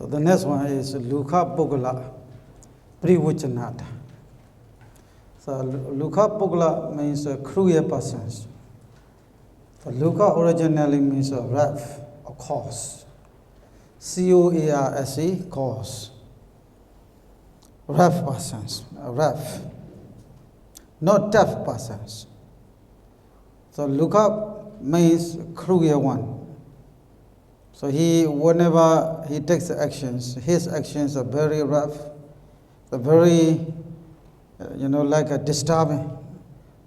So the next one is Lukha Pugala Privachanata. So Lukha Pugala means cruel persons. So Lukha originally means a wrath, a cause. C-O-A-R-S-E, cause. Wrath persons, wrath. Not deaf persons. So Lukha means cruel one. So whenever he takes actions, his actions are very rough, they're very, like a disturbing.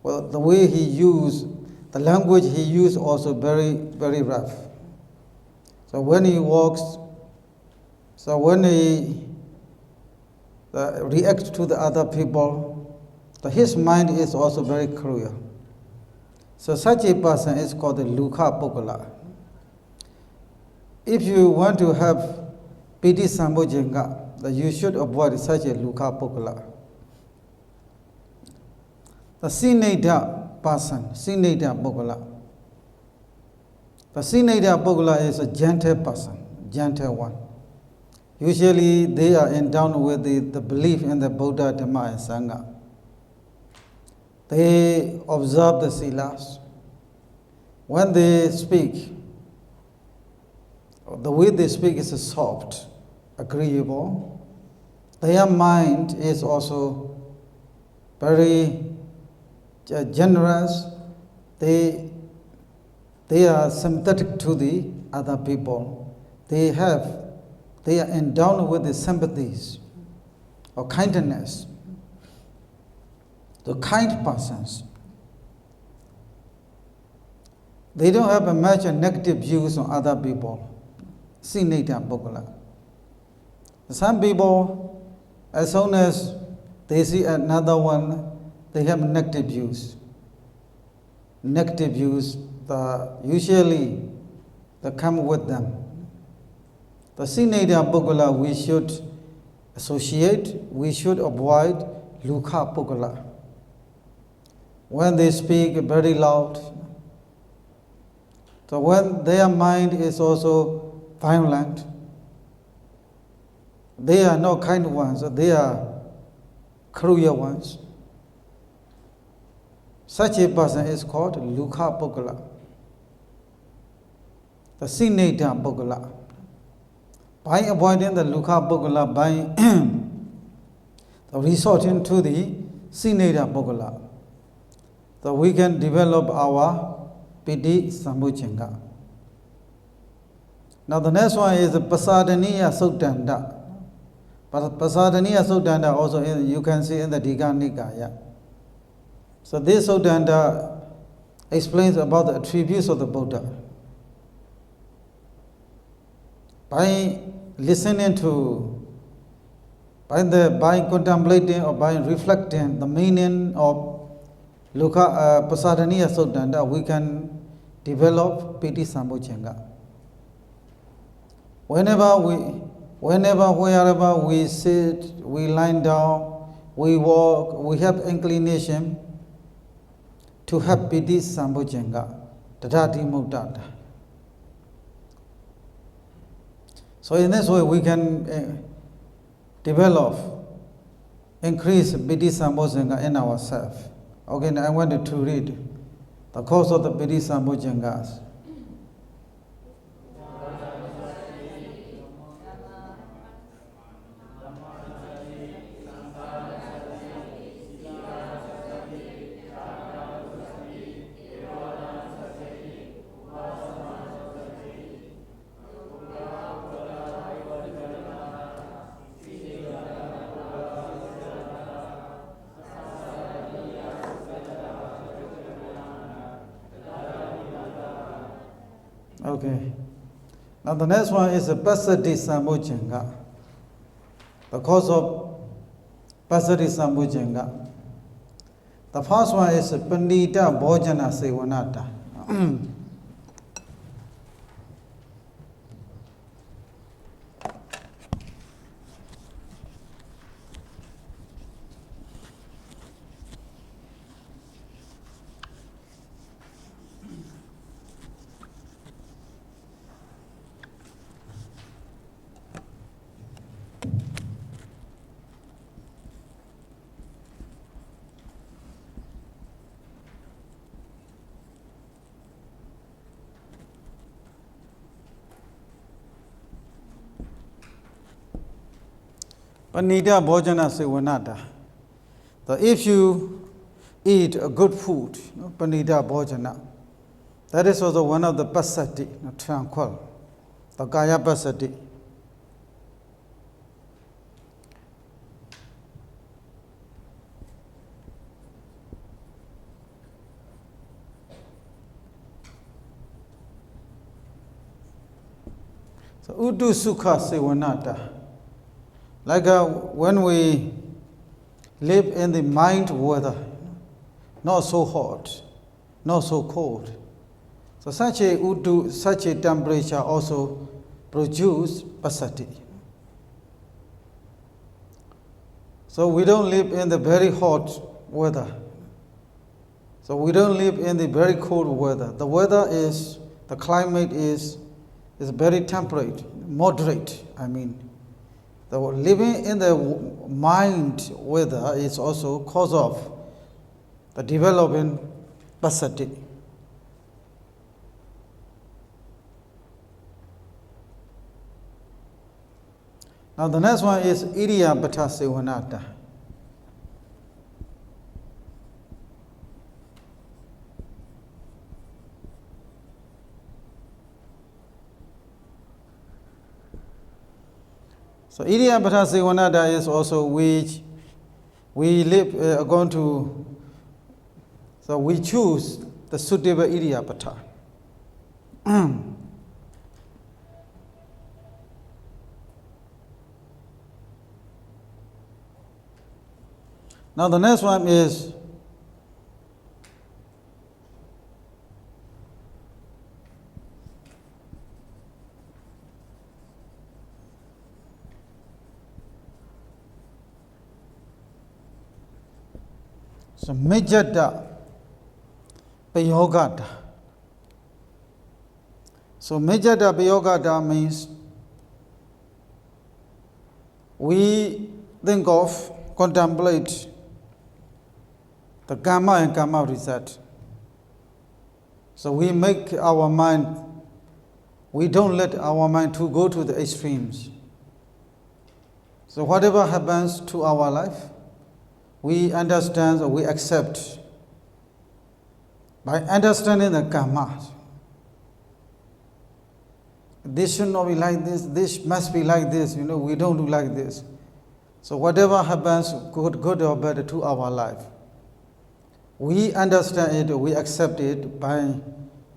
Well, the way he used, the language he used also very, very rough. So when he walks, so when he reacts to the other people, his mind is also very cruel. So such a person is called the Lukha Pugala. If you want to have piti sambojjhanga, you should avoid such a Lukha Pugala. The Sineda person, Sineda Pugala. The Sineda Pugala is a gentle person, gentle one. Usually they are endowed with the belief in the Buddha, Dhamma and Sangha. They observe the silas. When they speak, the way they speak is soft, agreeable. Their mind is also very generous. They are sympathetic to the other people. They are endowed with the sympathies or kindness. The kind persons, they don't have a much negative views on other people. Sineta Pugala. Some people, as soon as they see another one, they have negative views. Negative views usually they come with them. The Sineta Pugala we should associate, we should avoid Lukha Pugala. When they speak very loud, so when their mind is also violent, they are not kind ones, they are cruel ones. Such a person is called Lukha Pugala, the Sineta Pugala. By avoiding the Lukha Pugala, by resorting to the Sineta Pugala, so we can develop our piti sambojjhanga. Now the next one is the Pasadaniya Suttanta. Pasadaniya Suttanta also you can see in the Digha Nikaya. So this Suttanta explains about the attributes of the Buddha. By listening to, by contemplating or by reflecting the meaning of Pasadaniya Suttanta, we can develop piti sambojjhanga. Wherever we sit, we lie down, we walk, we have inclination to have piti sambojjhanga, tadati muddata. So in this way we can increase piti sambojjhanga in ourselves. Okay, now I wanted to read the cause of the piti sambojjhangas. Okay. Now the next one is the Pasati Sambojjhanga. The cause of Pasati Sambojjhanga. The first one is Pandita Bhojana Sevanata. Panita bhojana sevanata. So if you eat a good food, panita bhojana, that is also one of the pasati, tranquil, the kaya pasati. So udu sukha sevanata. Like when we live in the mild weather, not so hot, not so cold. So such a temperature also produce pasati. So we don't live in the very hot weather. So we don't live in the very cold weather. The climate is very temperate, moderate, I mean. The living in the mild weather is also cause of the developing pasati. Now the next one is Idiyapada Sevanata. So Idiyapada Sevanata is also which we live so we choose the suitable Idiyapada. Now the next one is so Mejjada Payogata. So Mejjada Payogata means we think of, contemplate the karma and karma result. So we make our mind, we don't let our mind to go to the extremes. So whatever happens to our life, we understand or we accept by understanding the karma. This should not be like this must be like this, we don't do like this. So whatever happens, good or bad to our life, we understand it, we accept it by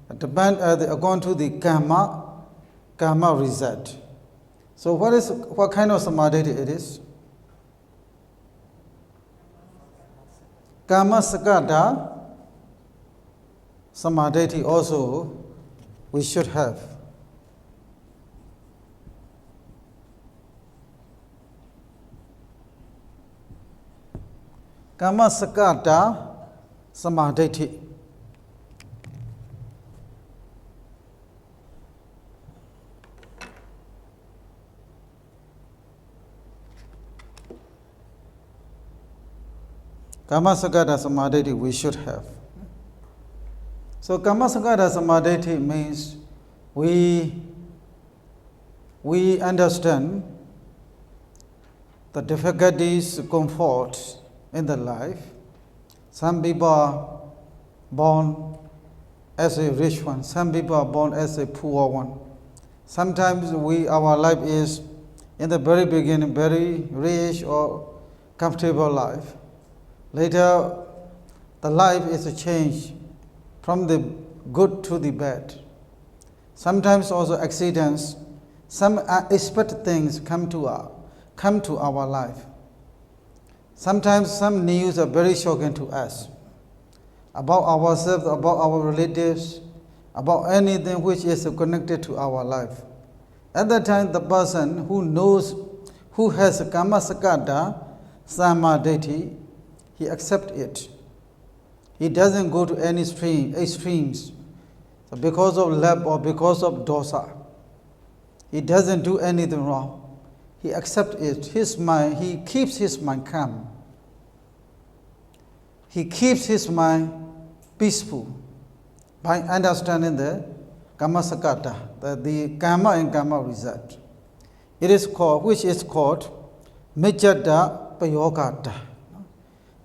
according to the karma result. So what kind of samadhi it is? Karma sakata samadhi also we should have. Karma sakata samadhi. Karma sakata samadhi we should have. So karma sakata samadhi means we understand the difficulties, comfort in the life. Some people are born as a rich one, some people are born as a poor one. Sometimes our life is in the very beginning very rich or comfortable life. Later the life is a change from the good to the bad. Sometimes also accidents, some unexpected things come to our life. Sometimes some news are very shocking to us about ourselves, about our relatives, about anything which is connected to our life. At that time, the person who has karma sakata samadhi, he accepts it. He doesn't go to any extremes. So because of love or because of dosa, he doesn't do anything wrong. He accepts it. His mind, he keeps his mind calm. He keeps his mind peaceful by understanding the karma sakata, the karma and karma result. Which is called Mejjata Payogata.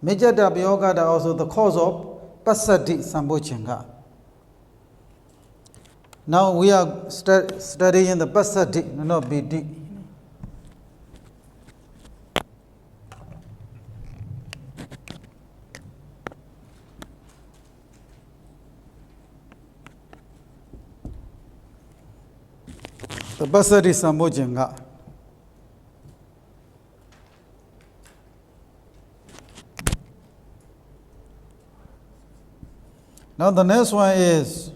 Mejjata Payogata also the cause of Passaddhi Sambochenga. Now we are studying the Passaddhi, not Bidhi. The Passaddhi Sambochenga. Now the next one is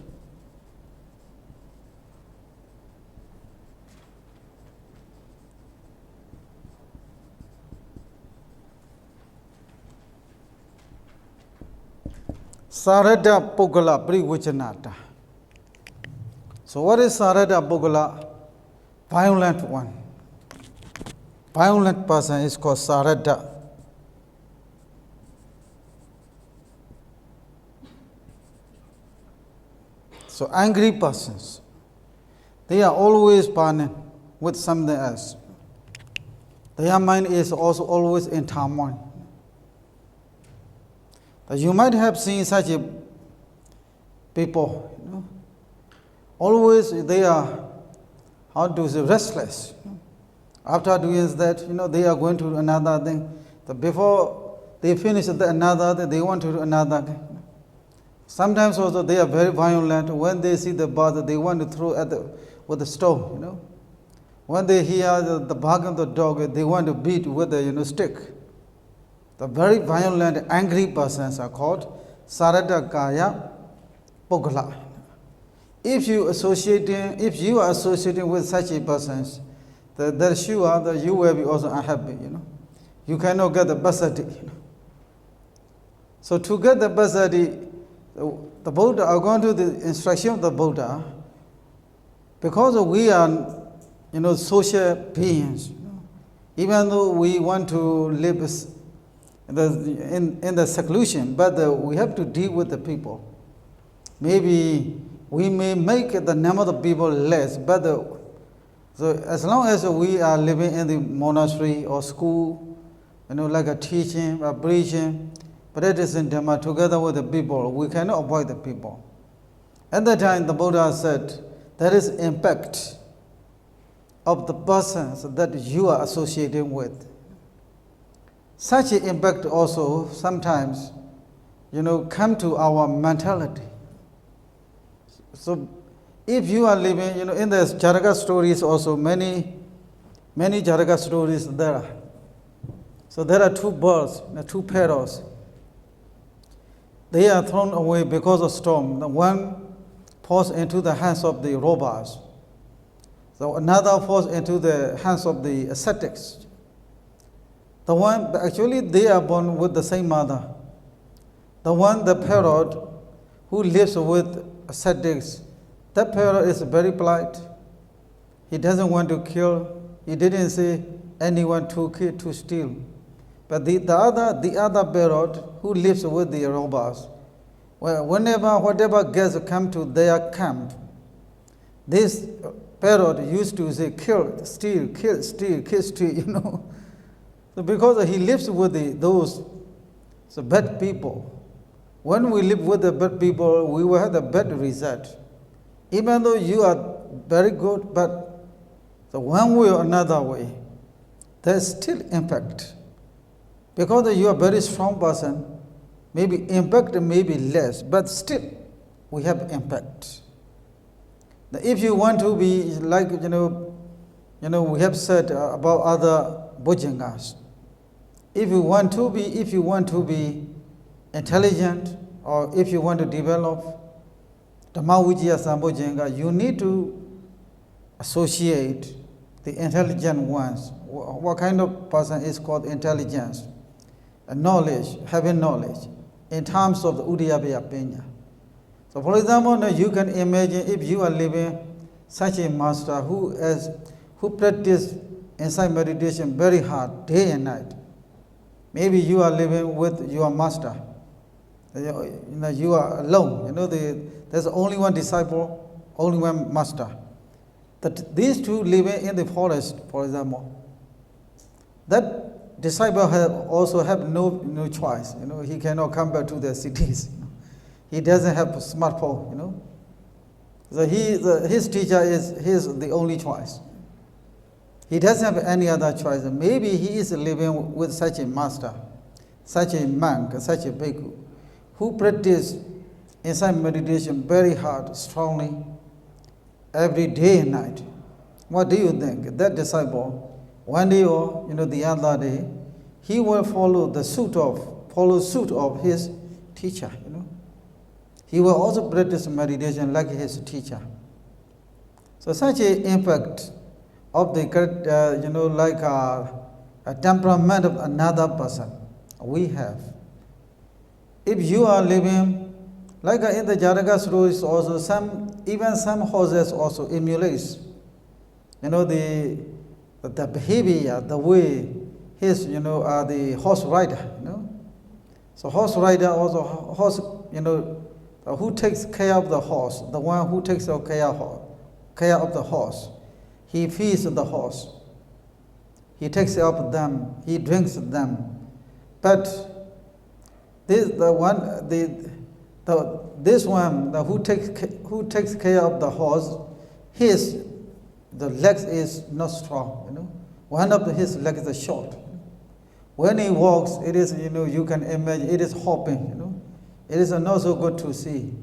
Sarada Pogala Privichanata. So what is Sarada Pogala? Violent one. Violent person is called Sarada. So angry persons, they are always burning with something else. Their mind is also always in turmoil. You might have seen such people, always they are, how to say, restless. After doing that, they are going to another thing. Before they finish another thing, they want to do another thing. Sometimes also they are very violent. When they see the bird, they want to throw with the stone. When they hear the bark of the dog, they want to beat with a stick. The very violent, angry persons are called Sarada Kaya Pogala. If you are associating with such a persons, then sure that you will be also unhappy. You cannot get the Passaddhi. So to get the Passaddhi, the Buddha, according to the instruction of the Buddha, because we are, social beings, even though we want to live in the seclusion, but we have to deal with the people. Maybe we may make the number of people less, but so as long as we are living in the monastery or school, like a teaching, a preaching, practicing Dhamma together with the people, we cannot avoid the people. At that time, the Buddha said, there is impact of the persons that you are associating with. Such an impact also sometimes, come to our mentality. So if you are living, in the Jaraka stories also, many Jaraka stories there are. So there are two birds, two parrots. They are thrown away because of storm. The one falls into the hands of the robbers. So another falls into the hands of the ascetics. Actually they are born with the same mother. The parrot who lives with ascetics, that parrot is very polite. He doesn't want to kill. He didn't say anyone to kill, to steal. But the other parrot who lives with the robbers, whatever guests come to their camp, this parrot used to say, kill, steal, kill, steal, kill, steal, So because he lives with those bad people, when we live with the bad people, we will have the bad result. Even though you are very good, but one way or another way, there's still impact. Because you are a very strong person, maybe impact may be less, but still we have impact. If you want to be like, we have said about other Bhujangas, if you want to be intelligent, or if you want to develop Dhamma Vijaya Sambhojanga, you need to associate the intelligent ones. What kind of person is called intelligence? Knowledge, having knowledge, in terms of the Uddiyabhaya Penya. So for example, you can imagine if you are living such a master who practices insight meditation very hard, day and night. Maybe you are living with your master. You are alone. There's only one disciple, only one master. That these two living in the forest, for example. that disciple also have no choice. He cannot come back to the cities. He doesn't have a smartphone. So his teacher is the only choice. He doesn't have any other choice. Maybe he is living with such a master, such a monk, such a bhikkhu, who practice inside meditation very hard, strongly, every day and night. What do you think? That disciple, one day or the other day, he will follow suit of his teacher. He will also practice meditation like his teacher. So such an impact of the like a temperament of another person we have. If you are living like in the Jaraka stories, also even some horses also emulates the behavior, the way his the horse rider. So horse rider also who takes care of the horse, the one who takes care of the horse. He feeds the horse. He takes care of them. He drinks them. But this one who takes care of the horse, the legs is not strong. One of his legs is short. When he walks, it is you can imagine it is hopping. It is not so good to see.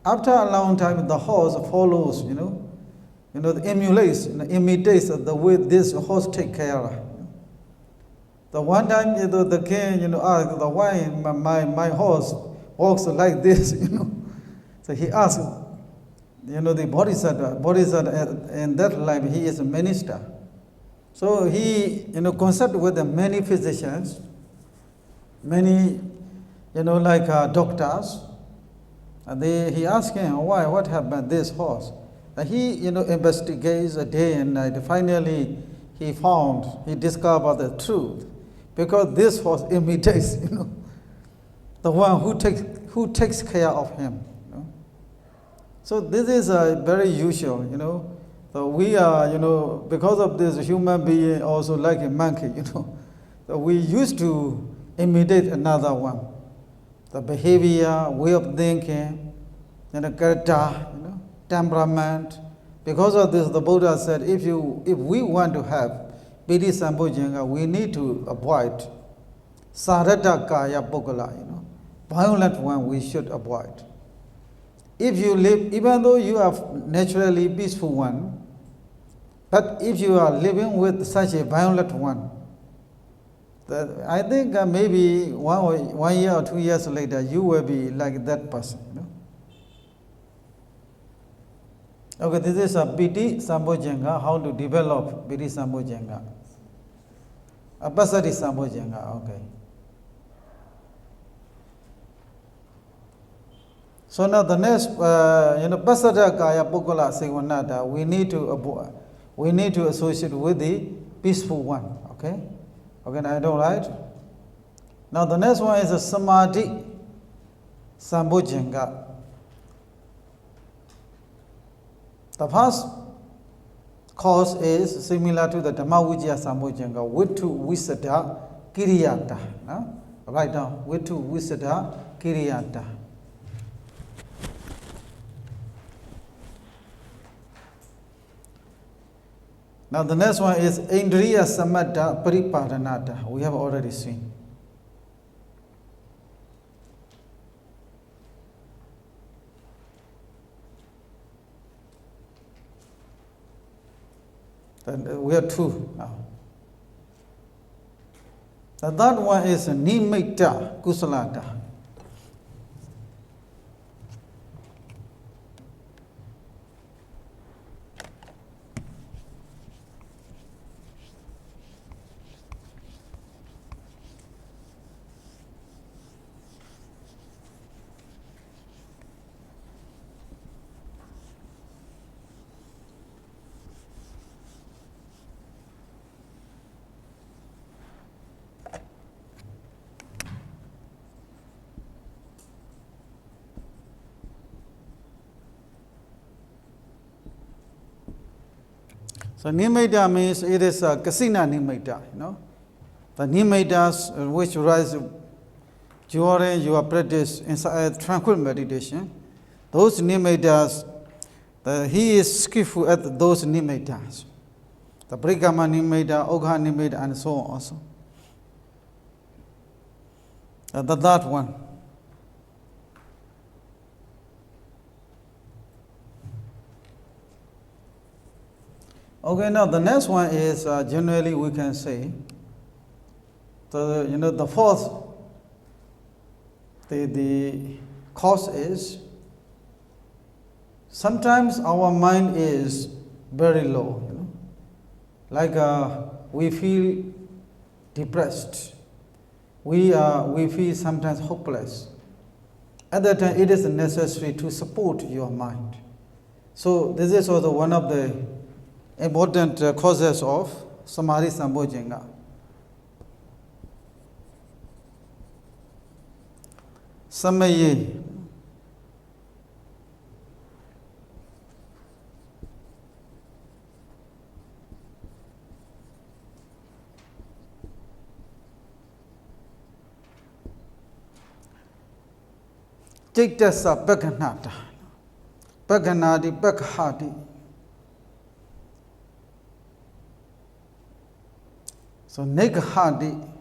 After a long time, the horse follows. Imitates the way this horse take care. The one time, the king, asked, why my horse walks like this, So he asked, the Bodhisattva, in that life, he is a minister. So he, consult with many physicians, many, like doctors. And he asked him, what happened to this horse? And he, investigates day and night. Finally, he discovered the truth. Because this horse imitates, the one who takes care of him. So this is very usual, So we are, because of this human being also like a monkey, So we used to imitate another one. The behavior, way of thinking, character, temperament. Because of this, the Buddha said, if we want to have Piti Sambojjhanga, we need to avoid Sarata Kaya Pogala, violent one we should avoid. If you live, even though you are naturally peaceful one, but if you are living with such a violent one, I think maybe 1 year or 2 years later, you will be like that person. Okay, this is a Piti Sambojjhanga, how to develop Piti Sambojjhanga. Apasati Sambojjhanga, okay. So now the next, Pasada Kaya Pukala Sewanata, we need to associate with the peaceful one, okay? Okay, I don't right? Now the next one is a Samadhi Sambojjhanga. The first cause is similar to the Dhammavijaya Sambojjhanga, Vittu Visada Kiriyata. Write down, Vittu Visada Kiriyata. Now the next one is Indriya Samadha Pariparanata. We have already seen. Then we have two now. The third one is Nimitta Kusalata. So Nimitta means it is a kasina Nimitta, The nimittas which rise during your practice inside tranquil meditation, those nimittas, he is skillful at those nimittas. The Brigama nimitta, Ogha nimitta, and so on also. The third one. Okay, now the next one is generally we can say, the fourth, the cause is sometimes our mind is very low, like we feel depressed, we feel sometimes hopeless. At that time, it is necessary to support your mind. So this is also one of the important causes of Samadhi Sambhojjhanga. Samaye. Chittasa Bhaganata. Bhaganadi Bhaghati. So Nighati.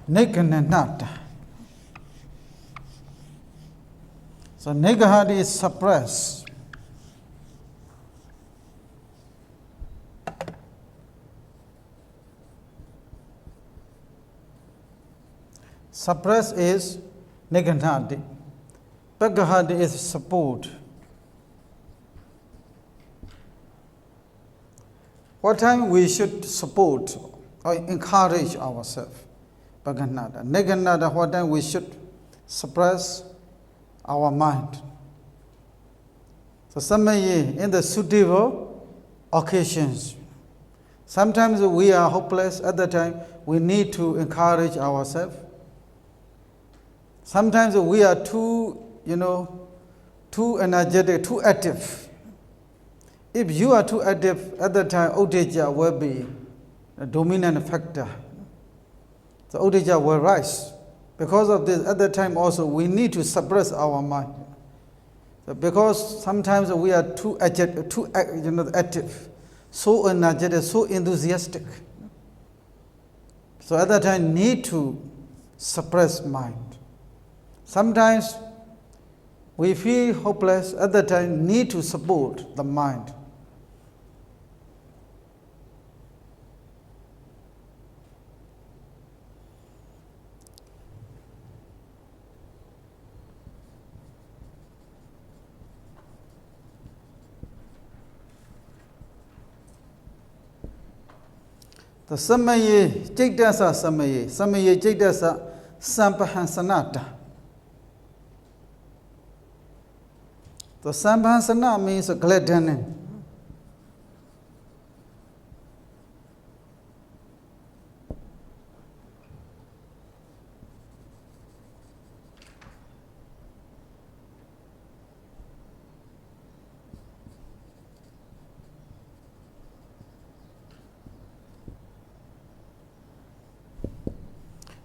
Nightanata. So Nighati is suppressed. Suppress is Nighati. Bhaghati is support. What time we should support or encourage ourselves? Bhaganata. Nightanata, what time we should suppress our mind. So Samaye, in the suitable occasions, sometimes we are hopeless. At the time, we need to encourage ourselves. Sometimes we are too energetic, too active. If you are too active, at the time, Uddeja will be a dominant factor. The Uddeja will rise. Because of this, at the time also, we need to suppress our mind. So because sometimes we are too active, so energetic, so enthusiastic. So at that time, need to suppress mind. Sometimes we feel hopeless, at that time need to support the mind. The Samaye, Jigdasa Samaye, Samaye Jigdasa Sampahansanata. The Sampahansana means gladdening.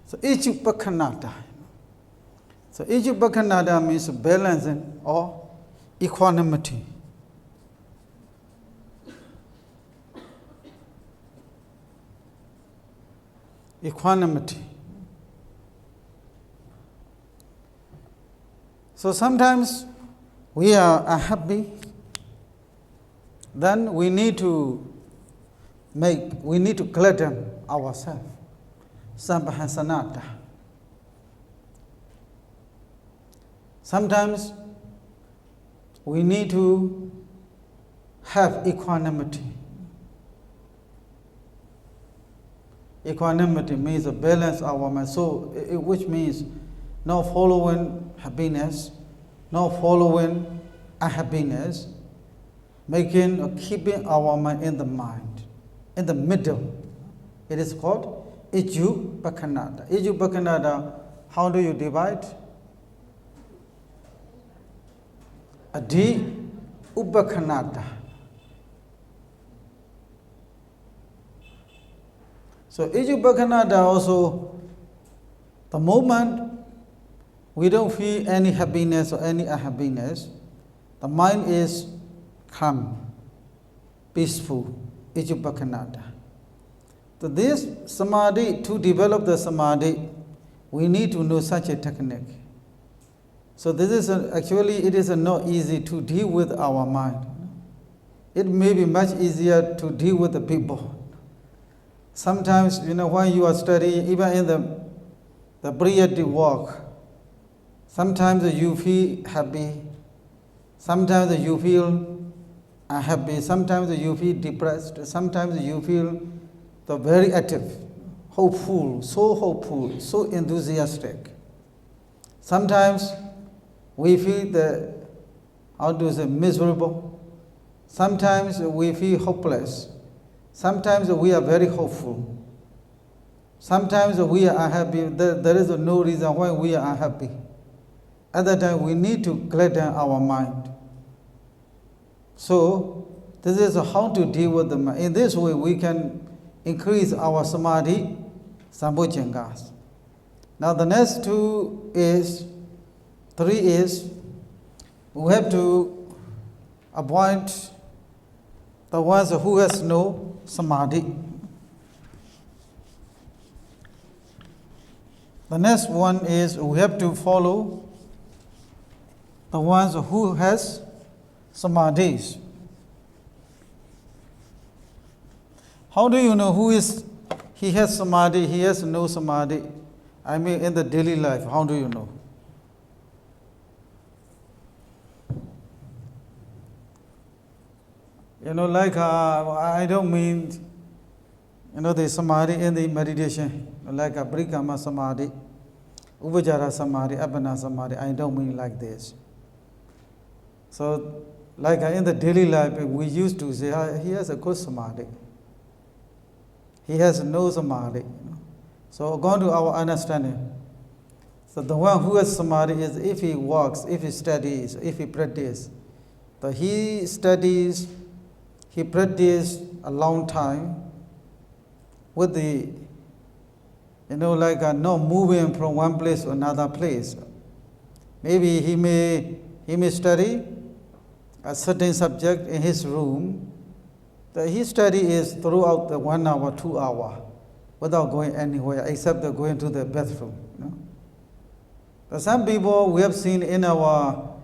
So Ijupakhanata. So Ijupakhanata means balancing or equanimity. Equanimity. So sometimes we are unhappy, then we need to gladden ourselves. Sampahasanata. Sometimes we need to have equanimity. Equanimity means to balance our mind, so which means no following happiness, no following unhappiness, making or keeping our mind, in the middle. It is called Ijupakhanata. Ijupakhanata, how do you divide? adi upakhanata. So each upakhanata also, the moment we don't feel any happiness or any unhappiness, the mind is calm, peaceful, each upakhanata. So this samadhi, to develop the samadhi, we need to know such a technique. So this is actually, it is not easy to deal with our mind. It may be much easier to deal with the people. Sometimes, when you are studying, even in the Briyati walk, sometimes you feel happy, sometimes you feel unhappy, sometimes you feel depressed, sometimes you feel very active, hopeful, so enthusiastic. Sometimes we feel miserable. Sometimes we feel hopeless. Sometimes we are very hopeful. Sometimes we are unhappy. There is no reason why we are unhappy. At that time, we need to gladden our mind. So, this is how to deal with the mind. In this way, we can increase our samadhi, sambojjhangas. Now, the next three is, we have to avoid the ones who has no samadhi. The next one is, we have to follow the ones who has samadhis. How do you know he has samadhi, he has no samadhi? I mean, in the daily life, how do you know? I don't mean, the samadhi in the meditation, like a Brikama samadhi, Upajara samadhi, Abhana samadhi. I don't mean like this. So, like in the daily life, we used to say, he has a good samadhi. He has no samadhi. So, according to our understanding, so the one who has samadhi is if he works, if he studies, if he practices. So he studies, he practices a long time with the, not moving from one place to another place. Maybe he may study a certain subject in his room. His study is throughout the 1 hour, 2 hours, without going anywhere except going to the bathroom. But some people we have seen in our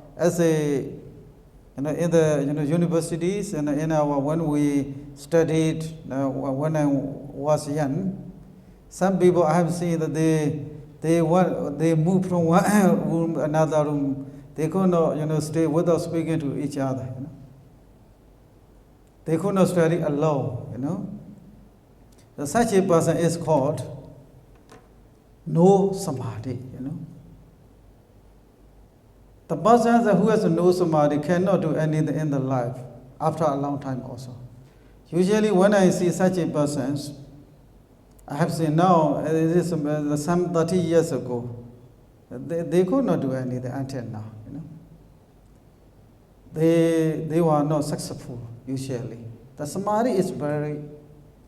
in the universities and when we studied when I was young, some people I have seen that they move from one room to another room. They could not stay without speaking to each other. They could not study alone. So such a person is called no samadhi. The person who has no samadhi cannot do anything in the life after a long time also. Usually when I see such a person, I have seen now, it is some 30 years ago, they could not do anything until now. They were not successful usually. The samadhi is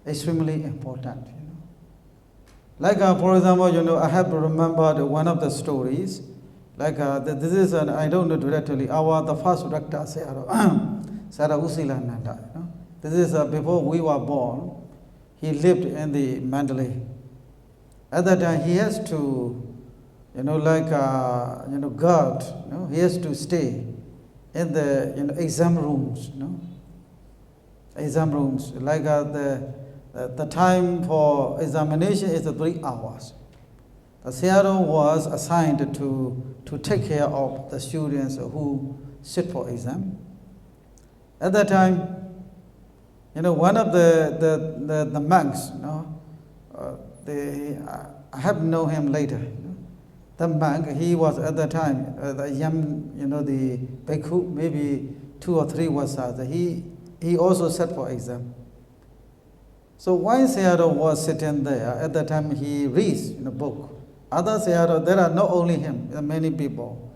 extremely important. Like for example, I have remembered one of the stories. Like this is I don't know directly. The first rector Sayadaw Usilananda. This is before we were born. He lived in the Mandalay. At that time, he has to, guard. He has to stay in the exam rooms. Exam rooms. Like the time for examination is 3 hours. The Sayadaw was assigned to take care of the students who sit for exam. At that time, one of the monks, I have known him later. The monk, he was at that time, the young, the bhikkhu, maybe 2 or 3 was he also sat for exam. So while Sayadaw was sitting there, at that time he reads in a book. Other Sayadaw, there are not only him, there are many people.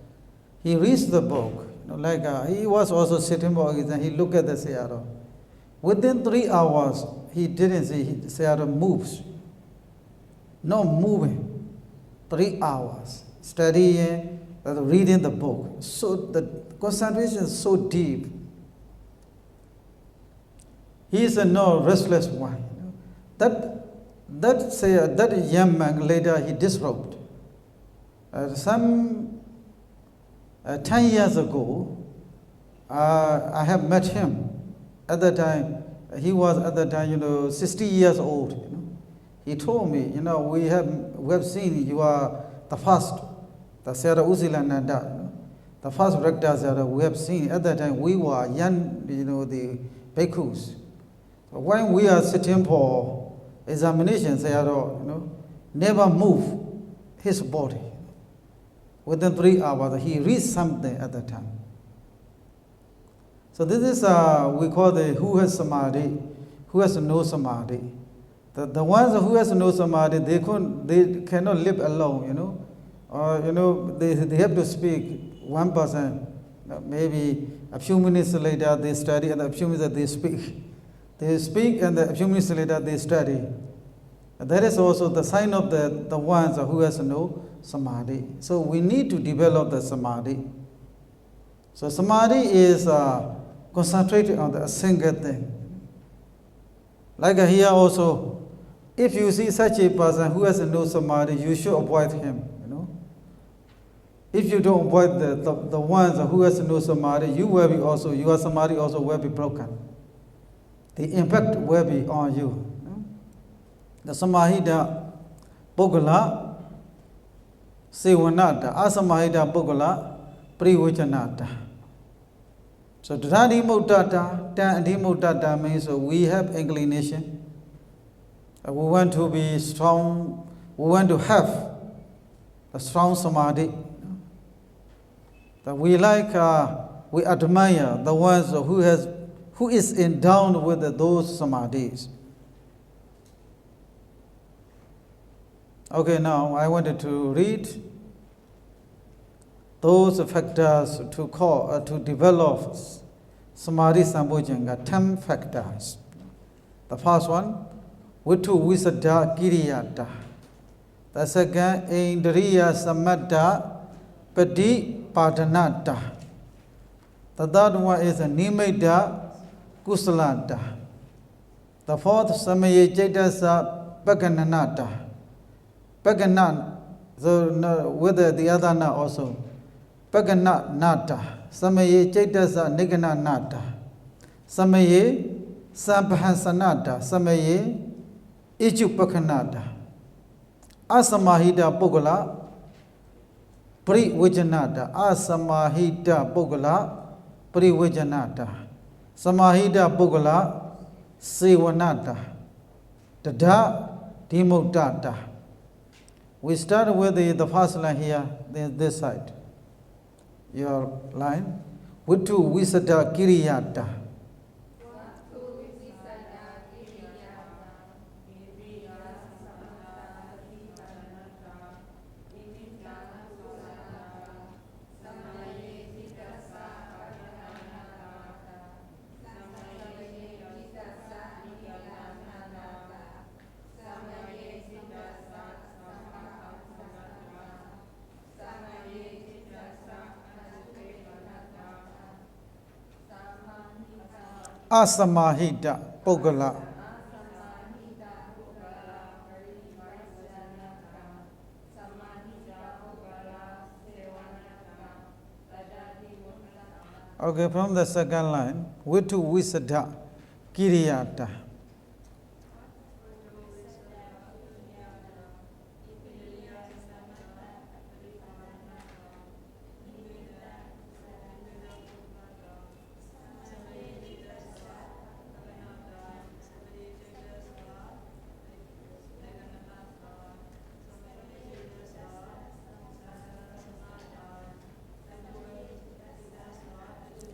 He reads the book, Like he was also sitting for exam, he looked at the Sayadaw. Within 3 hours, he didn't see Sayadaw moves. No moving. 3 hours. Studying, reading the book. So the concentration is so deep. He is a no restless one. That young man later he disrobed. Some 10 years ago, I have met him. At that time, he was 60 years old. He told me, we have seen you are the first, the Sayadaw Uzilananda, the first rector that we have seen. At that time, we were young, the bhikkhus. When we are sitting for examination, Sayadaw, never move his body. Within 3 hours, he reads something at that time. So this is we call the who has samadhi, who has no samadhi. The ones who has no samadhi, they cannot live alone, or they have to speak. One person, maybe a few minutes later they study, and a few minutes they speak. They speak, and a few minutes later they study. That is also the sign of the ones who has no samadhi. So we need to develop the samadhi. So samadhi is concentrated on the single thing. Like here also, if you see such a person who has no samadhi, you should avoid him. If you don't avoid the ones who has no samadhi, your samadhi also will be broken. The impact will be on you. The samahita pogala sevanata, asamahita pogala privachanata. So dhani mudata, tandi mudata means we have inclination. We want to be strong. We want to have a strong samadhi. That we admire the ones who is endowed with those samadhis. Okay, now I wanted to read those factors to develop samadhi sambhojanga, 10 factors. The first one, Vittu Visada Kiriyata. The second, Indriya Samadha Pati Padanata. The third one is Nimeda Kusalanta. The fourth, Samaye Chaitasa Pagananata. Paganan, so with the other na also. Paganat nata. Samaye Chaitasa Nigana nata. Samaye Sampahasanata. Samaye Ichupakanata. Asamahita Pogala Privijanata. Asamahita Pogala Privijanata. Samahita Pogala Sivanata. Tada Dimutata. We start with the first line here, this side. Your line. Vittu Visada Kiriyata. Asamahita Pogala. Okay, from the second line, Vittu Visada Kiriyata.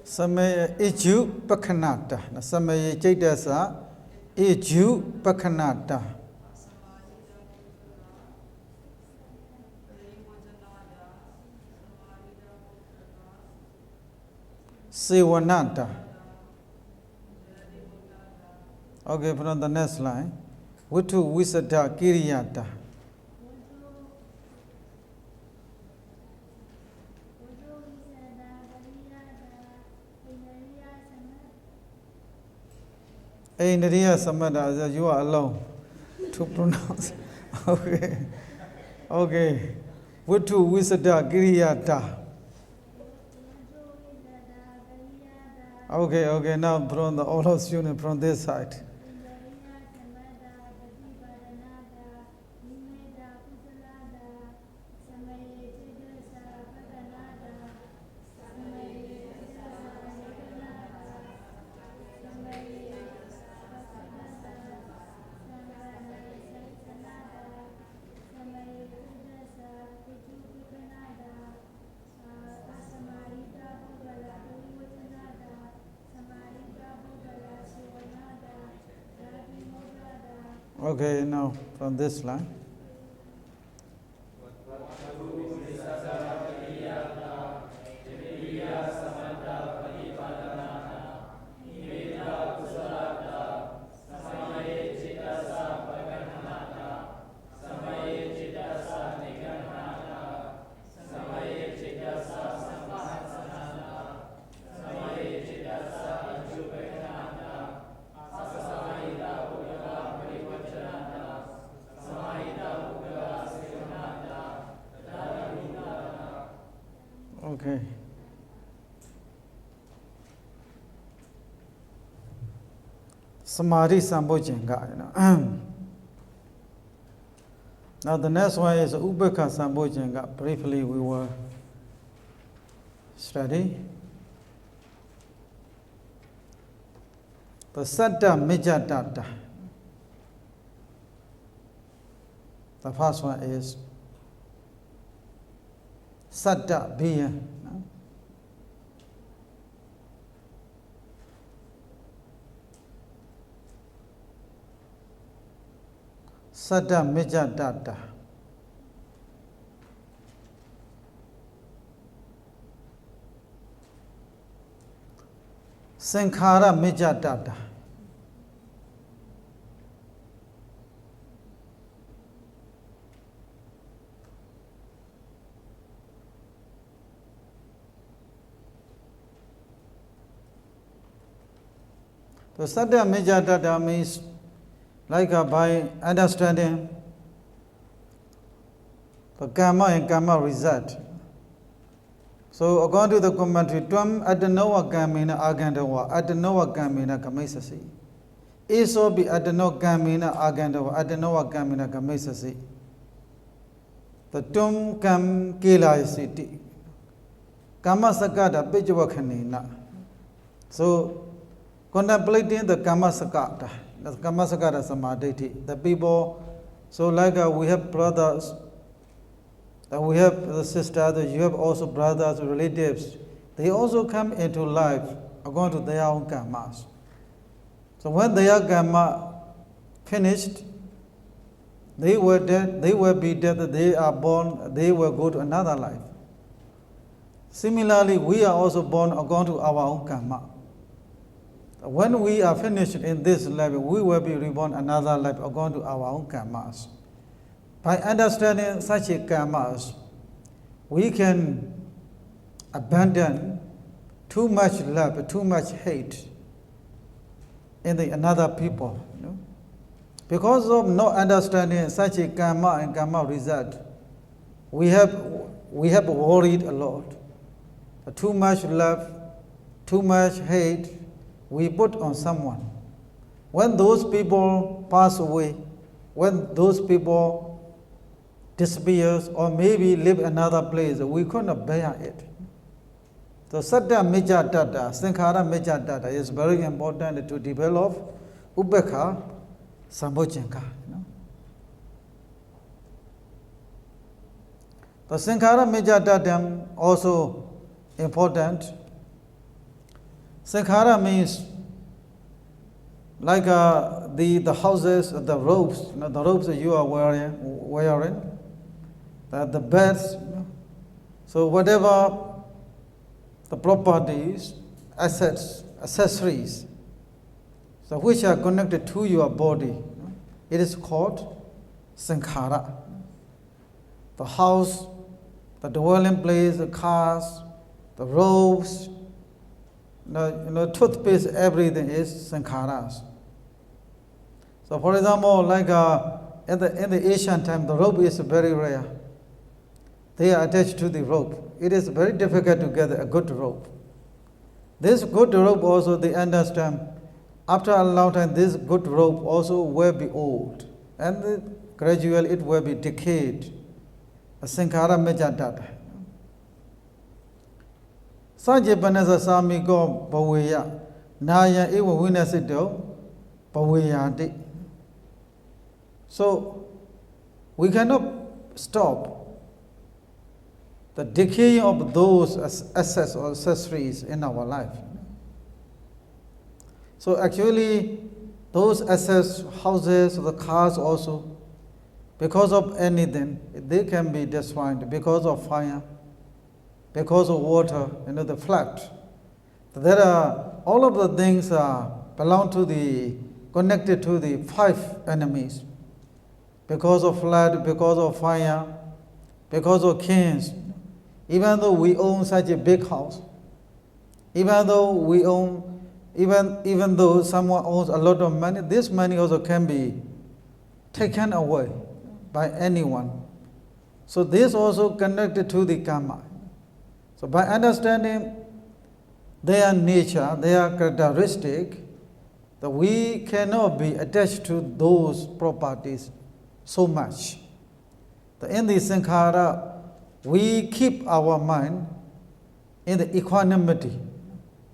Samaya Iju Pakanata. Samaya Chaitasa Iju Pakanata. Sevanata. Okay, from the next line. Vittu Visata Kiriyata. Nariya Samada, you are alone to pronounce. Okay. Okay. Vittu Visata Kiriyata. Okay, now from the all student from this side. Okay, now from this line. Okay. Samadhi Sambojanga. Now the next one is Ubeka Sambojanga. Briefly we will study. The Satta Mijatata. The first one is Satta being. Satta Mijatata. Sankhara Mijatata. So Satta Mijatata means like by understanding the karma and karma result. So according to the commentary, Tvam Adanoa Kamina Agandawa, Adanoa Kamina Kamisasi. Eso be Adano Kamina Agandawa, Adanoa Kamina Kamisasi. The Tum Kam Kila City. Kama Sakata Pijuakanina. So contemplating the Kama Sakata. The Kamasakara Samadhi, the people, so like we have brothers, we have the sisters, you have also brothers, relatives, they also come into life according to their own karmas. So when their karma finished, they were dead, they will be dead, they are born, they will go to another life. Similarly, we are also born according to our own karma. When we are finished in this life, we will be reborn another life according to our own karmas. By understanding such a karmas, we can abandon too much love, too much hate in the another people. You know? Because of not understanding such a karma and karma result, we have worried a lot. Too much love, too much hate, we put on someone. When those people pass away, when those people disappear or maybe live another place, we couldn't bear it. So Satta Mijatata, Sankhara Mijatata is very important to develop Ubekha Sambojanga. The Sankhara Mijatata also important. Sankhara means like the houses, the robes, the robes that you are wearing, the beds. So whatever the properties assets, accessories, so which are connected to your body. It is called sankhara. The house, the dwelling place, the cars, the robes, toothpaste, everything is sankharas. So, for example, like in the ancient time, the rope is very rare. They are attached to the rope. It is very difficult to get a good rope. This good rope also, they understand, after a long time, this good rope also will be old, and gradually it will be decayed. A sankhara mejadata. Sajibanasa sami go baweya, naya ewa winasido, baweyadi. So, we cannot stop the decay of those assets or accessories in our life. So actually, those assets, houses, the cars also, because of anything, they can be destroyed because of fire, because of water, the flood. There are, all of the things belong to connected to the 5 enemies. Because of flood, because of fire, because of kings. Even though we own such a big house, even though someone owns a lot of money, this money also can be taken away by anyone. So this also connected to the karma. So by understanding their nature, their characteristic, that we cannot be attached to those properties so much. In the sankhara, we keep our mind in the equanimity.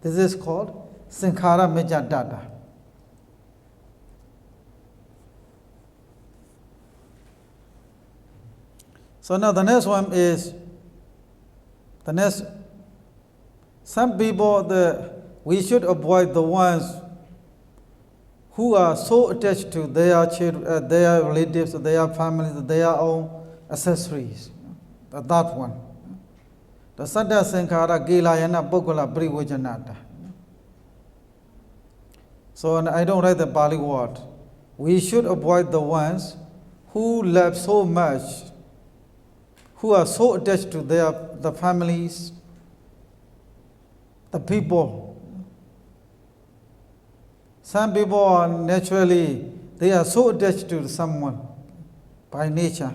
This is called sankhara mejadata. So now the next one is, some people, we should avoid the ones who are so attached to their children, their relatives, their families, their own accessories. That one. The Saddha Sankhara Gilayana Bogula Brivajanata. So I don't write the Pali word. We should avoid the ones who love so much, who are so attached to the families, the people. Some people are naturally, they are so attached to someone by nature.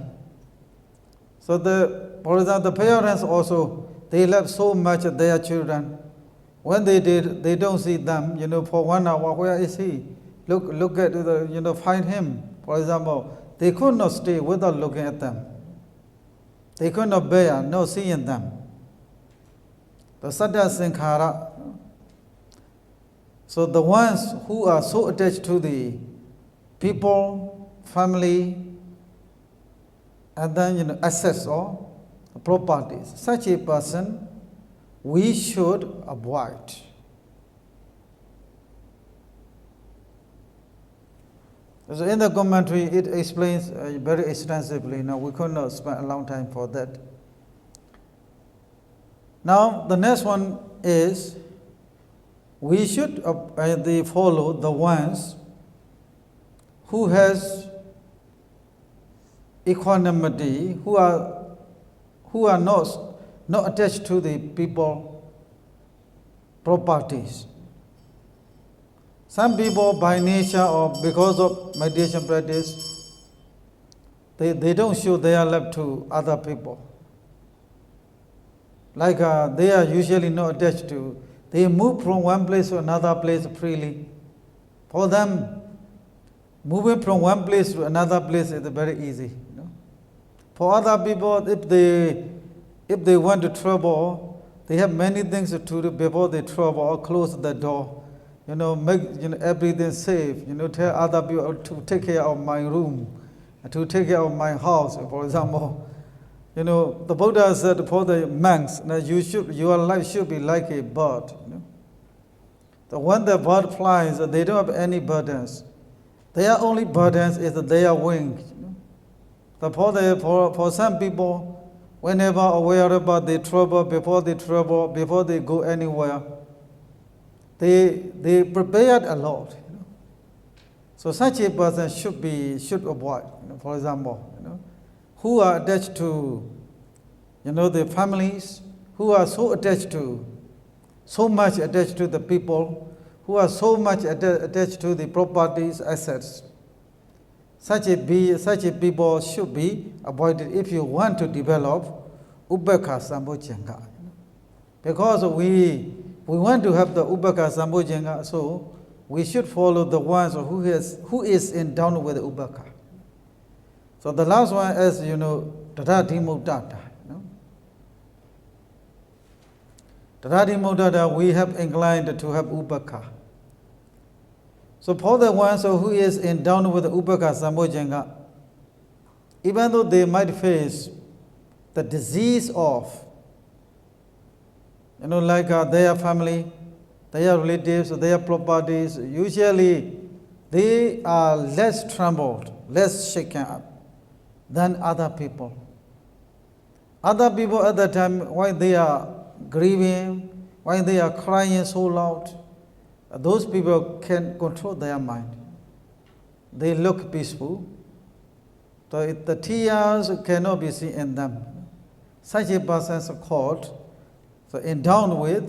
So for example, the parents also, they love so much their children. When they don't see them, for 1 hour, where is he? Look at find him. For example, they could not stay without looking at them. They could not bear not seeing them. The Saddha Sankhara. So the ones who are so attached to the people, family, and then assets or properties, such a person we should avoid. So in the commentary, it explains very extensively. Now we could not spend a long time for that. Now the next one is, we should follow the ones who has equanimity, who are not attached to the people, properties. Some people by nature or because of meditation practice, they don't show their love to other people. Like they are usually not attached to, they move from one place to another place freely. For them, moving from one place to another place is very easy. For other people, if they want to travel, they have many things to do before they travel or close the door. Make everything safe. Tell other people to take care of my room, to take care of my house, for example. The Buddha said for the monks, your life should be like a bird. So when the bird flies, they don't have any burdens. Their only burdens is their wings. So for some people, whenever or wherever they travel, before they go anywhere, they prepared a lot. So such a person should avoid. For example, who are attached to, the families, who are so much attached to the people, who are so much attached to the properties, assets. Such a people should be avoided if you want to develop Ubbeka Sambojjhanga. Because we want to have the Ubbeka Sambojjhanga, so we should follow the ones who is endowed with Ubbeka. So the last one is, Dharati-Muddata. Dharati-Muddata, we have inclined to have Ubbeka. So for the ones who is endowed with the Ubbeka Sambojjhanga, even though they might face the disease of, like their family, their relatives, their properties, usually they are less troubled, less shaken up than other people. Other people at that time, while they are grieving, while they are crying so loud, those people can control their mind. They look peaceful. So the tears cannot be seen in them. Such a person is called, so endowed with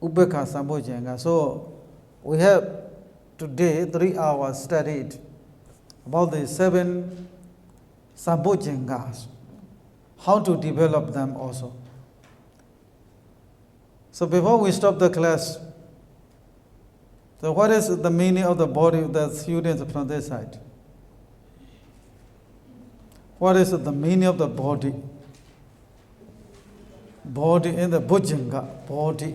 Ubbeka Sambojjhanga. So we have today 3 hours studied about the 7 Sambojjhangas, how to develop them also. So before we stop the class, so what is the meaning of the body of the students from this side? What is the meaning of the body? Body in the Bojjhanga, body,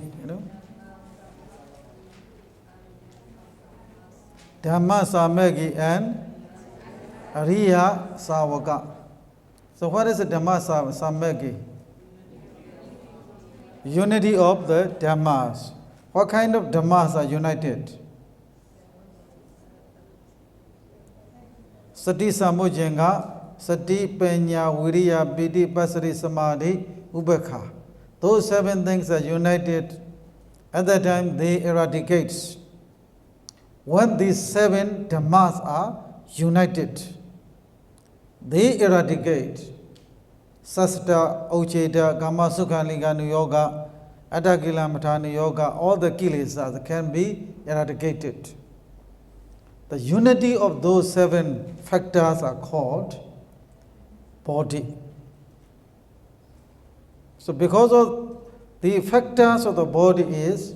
Dhamma Samagi and Ariya Savaka. So what is the Dhamma Samagi? Unity of the Dhammas. What kind of Dhammas are united? Sati Sambojjhanga, Sati, Panya, Viriya, Piti, Pasari, Samadhi, Ubbeka. Those 7 things are united. At that time, they eradicate. When these 7 Dhammas are united, they eradicate Sasta, Ucheta, Kama, Sukha, Liganu Yoga, Attakila, Matani Yoga, all the kilesas can be eradicated. The unity of those 7 factors are called body. So because of the factors of the body is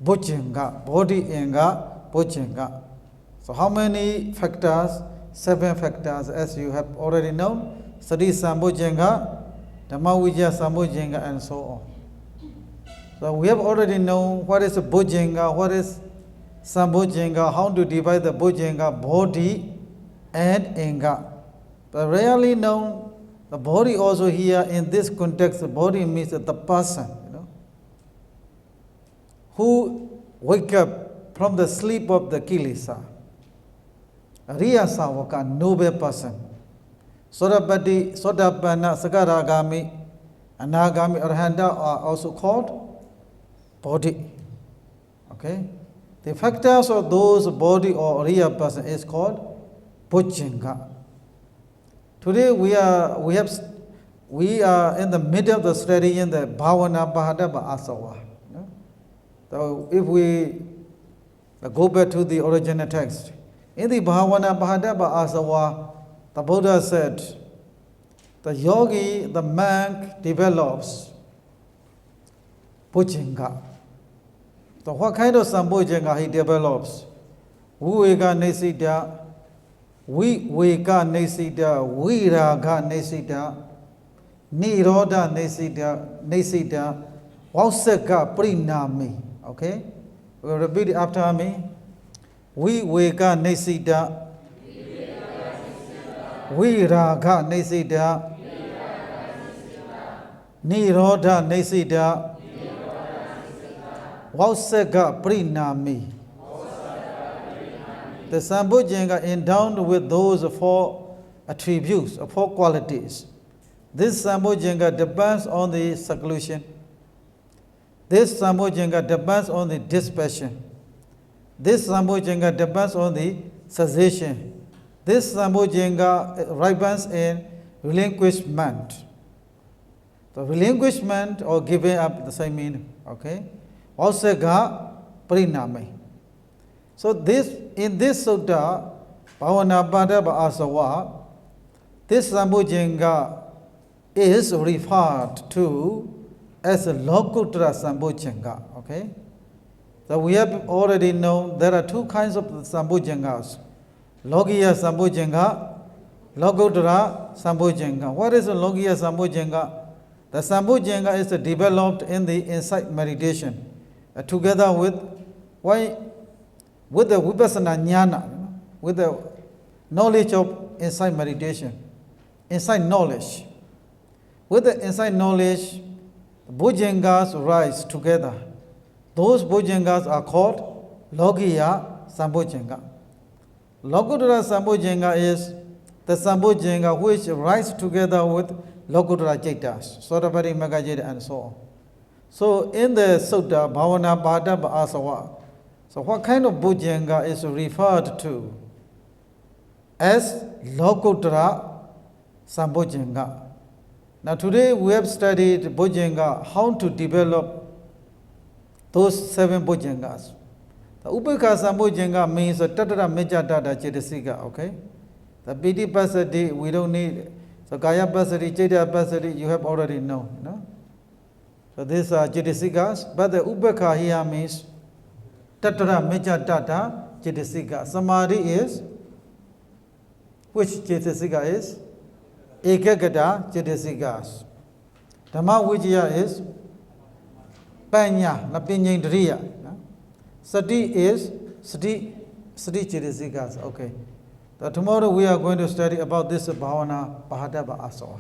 Bojjhanga, body enga, Bojjhanga. So how many factors? 7 factors, as you have already known. Sati Sambojjhanga, Dhammavijaya Sambojjhanga, and so on. So we have already known what is a Bojjhanga, what is Sambojjhanga, how to divide the Bojjhanga, body and enga. But rarely known the body also here in this context. The body means the person, who wake up from the sleep of the kilesa. Ariya Savaka, noble person. Sodapati, Sodapanna, Sakaragami, Anagami, Arhanta are also called body. Okay? The factors of those body or Ariya person is called Bojjhanga. Today we are in the middle of the study in the Bhavana Bahadaba Asawa. So if we go back to the original text, in the Bhavana Bahadaba Asawa, the Buddha said, the yogi, the monk develops Bojjhanga. So what kind of Sambojjhanga he develops? Viveka Nisita, Viveka Nisita, Viraga Nisita, Nirodha Nisita, Vausaka Prinami. Okay? We'll repeat it after me. Viveka Nisita, Viraga Nisita, Nirodha Nisita, Vausaka Prinami. The Sambojjhanga endowed with those 4 attributes, 4 qualities. This Sambojjhanga depends on the seclusion. This Sambojjhanga depends on the dispassion. This Sambojjhanga depends on the cessation. This Sambojjhanga ripens in relinquishment. The relinquishment or giving up the same meaning. Okay? Osega Pariname. So in this sutta, Bhavana Padaba Asawa, this Sambojjhanga is referred to as a Lokuttara Sambojjhanga. Okay? So we have already known there are two kinds of Sambojjhangas. Lokiya Sambojjhanga, Lokuttara Sambojjhanga. What is a Lokiya Sambojjhanga? The Sambojjhanga is developed in the insight meditation together with the Vipassana Jnana, with the knowledge of insight meditation, insight knowledge. With the insight knowledge, Bojjhangas rise together. Those Bojjhangas are called Lokiya Sambojjhanga. Lokuttara Sambojjhanga is the Sambojjhanga which rise together with Lokuttara Jaitas, Sotavari Magajita and so on. So in the Sutta, Bhavana Bhadaba Asawa, so what kind of Bojjhanga is referred to as Lokuttara Sambojjhanga? Now today we have studied Bojjhanga, how to develop those 7 Bojjhangas. The Upekha Sambojjhanga means a Tatara Meja Dada Chetasika, okay? The Piti Pasati, we don't need. So Kaya Pasati, Cheta Pasati, you have already known. No? So these are Chetasikas, but the Upekha here means Tatara Meja Dada Chetasika. Samadhi is, which Chetasika is? Ekagata Chetasikas. Dhamma Vijaya is Panya, Napinyendriya. Sati is Sati Chetasikas. Okay. Tomorrow we are going to study about this Bhavana Bhadaba Asava.